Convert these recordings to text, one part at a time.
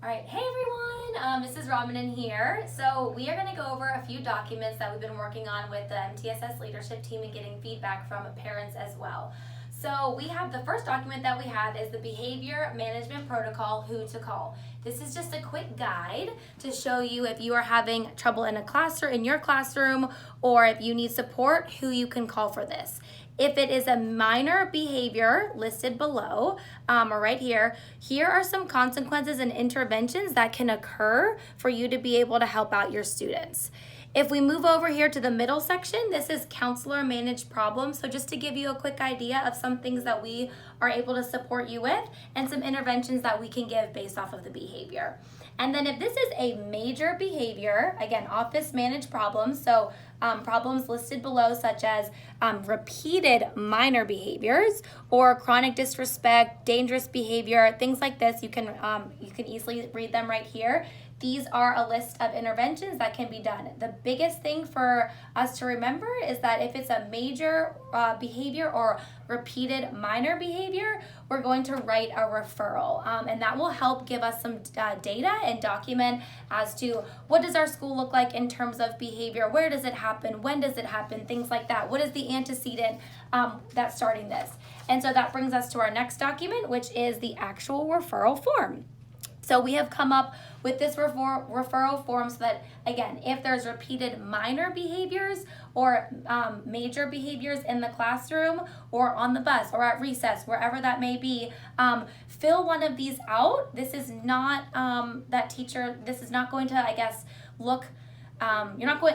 All right, hey everyone, this is Robin in here. So we are going to go over a few documents that we've been working on with the MTSS leadership team and getting feedback from parents as well. So we have the first document that we have is the Behavior Management Protocol, Who to Call. This is just a quick guide to show you if you are having trouble in a classroom, in your classroom, or if you need support, who you can call for this. If it is a minor behavior listed below, or right here, here are some consequences and interventions that can occur for you to be able to help out your students. If we move over here to the middle section, this is counselor managed problems. So just to give you a quick idea of some things that we are able to support you with and some interventions that we can give based off of the behavior. And then if this is a major behavior, again, office managed problems, so problems listed below such as repeated minor behaviors or chronic disrespect, dangerous behavior, things like this, you can easily read them right here. These are a list of interventions that can be done. The biggest thing for us to remember is that if it's a major behavior or repeated minor behavior, we're going to write a referral. And that will help give us some data and document as to what does our school look like in terms of behavior, where does it happen, when does it happen, things like that. What is the antecedent that's starting this? And so that brings us to our next document, which is the actual referral form. So we have come up with this referral form so that, again, if there's repeated minor behaviors or major behaviors in the classroom or on the bus or at recess, wherever that may be, fill one of these out. This is not this is not going to, I guess, look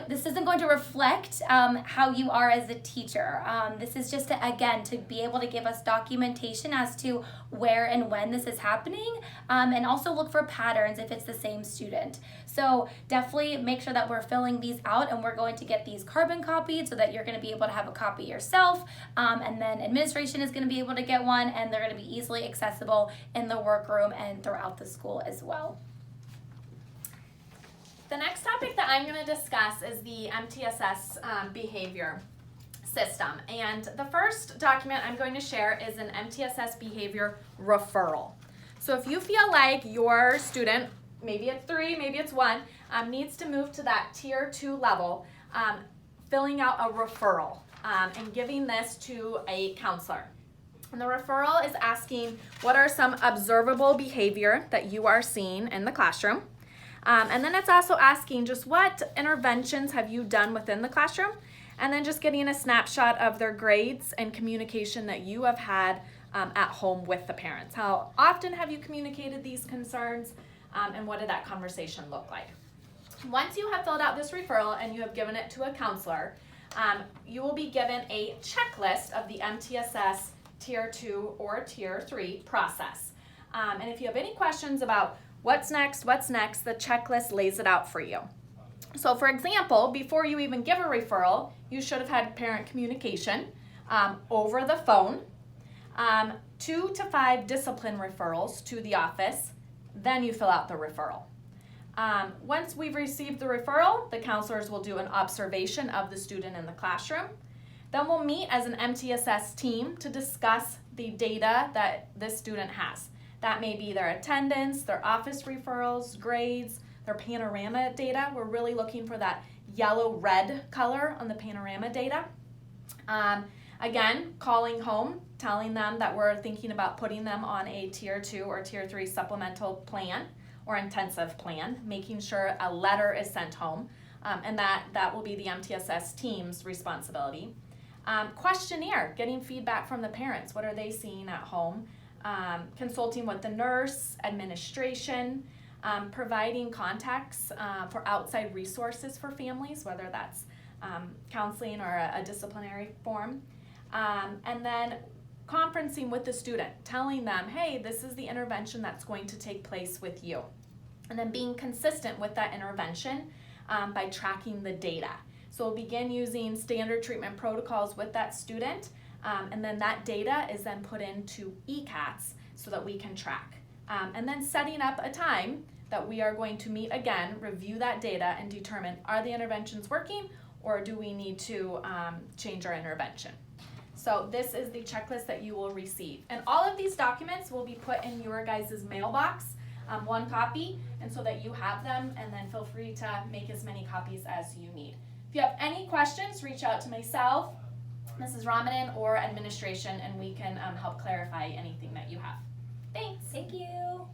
this isn't going to reflect how you are as a teacher. This is just to be able to give us documentation as to where and when this is happening, and also look for patterns if it's the same student. So definitely make sure that we're filling these out, and we're going to get these carbon copied so that you're going to be able to have a copy yourself, and then administration is going to be able to get one, and they're going to be easily accessible in the workroom and throughout the school as well. The next topic that I'm going to discuss is the MTSS behavior system. And the first document I'm going to share is an MTSS behavior referral. So if you feel like your student, maybe it's 3, maybe it's 1, needs to move to that tier 2 level, filling out a referral and giving this to a counselor. And the referral is asking what are some observable behavior that you are seeing in the classroom. And then it's also asking just what interventions have you done within the classroom, and then just getting a snapshot of their grades and communication that you have had at home with the parents. How often have you communicated these concerns, and what did that conversation look like? Once you have filled out this referral and you have given it to a counselor, you will be given a checklist of the MTSS Tier 2 or Tier 3 process. And if you have any questions about what's next, the checklist lays it out for you. So for example, before you even give a referral, you should have had parent communication over the phone, 2 to 5 discipline referrals to the office, then you fill out the referral. Once we've received the referral, the counselors will do an observation of the student in the classroom. Then we'll meet as an MTSS team to discuss the data that this student has. That may be their attendance, their office referrals, grades, their panorama data. We're really looking for that yellow-red color on the panorama data. Again, calling home, telling them that we're thinking about putting them on a Tier 2 or Tier 3 supplemental plan or intensive plan, making sure a letter is sent home, and that will be the MTSS team's responsibility. Questionnaire, getting feedback from the parents. What are they seeing at home? Consulting with the nurse, administration, providing contacts for outside resources for families, whether that's counseling or a disciplinary form, and then conferencing with the student, telling them, hey, this is the intervention that's going to take place with you, and then being consistent with that intervention by tracking the data. So we'll begin using standard treatment protocols with that student, and then that data is then put into ECATs so that we can track. And then setting up a time that we are going to meet again, review that data, and determine are the interventions working or do we need to change our intervention. So this is the checklist that you will receive. And all of these documents will be put in your guys' mailbox one copy, and so that you have them, and then feel free to make as many copies as you need. If you have any questions, reach out to myself, Mrs. Ramadan, or administration, and we can help clarify anything that you have. Thanks. Thank you.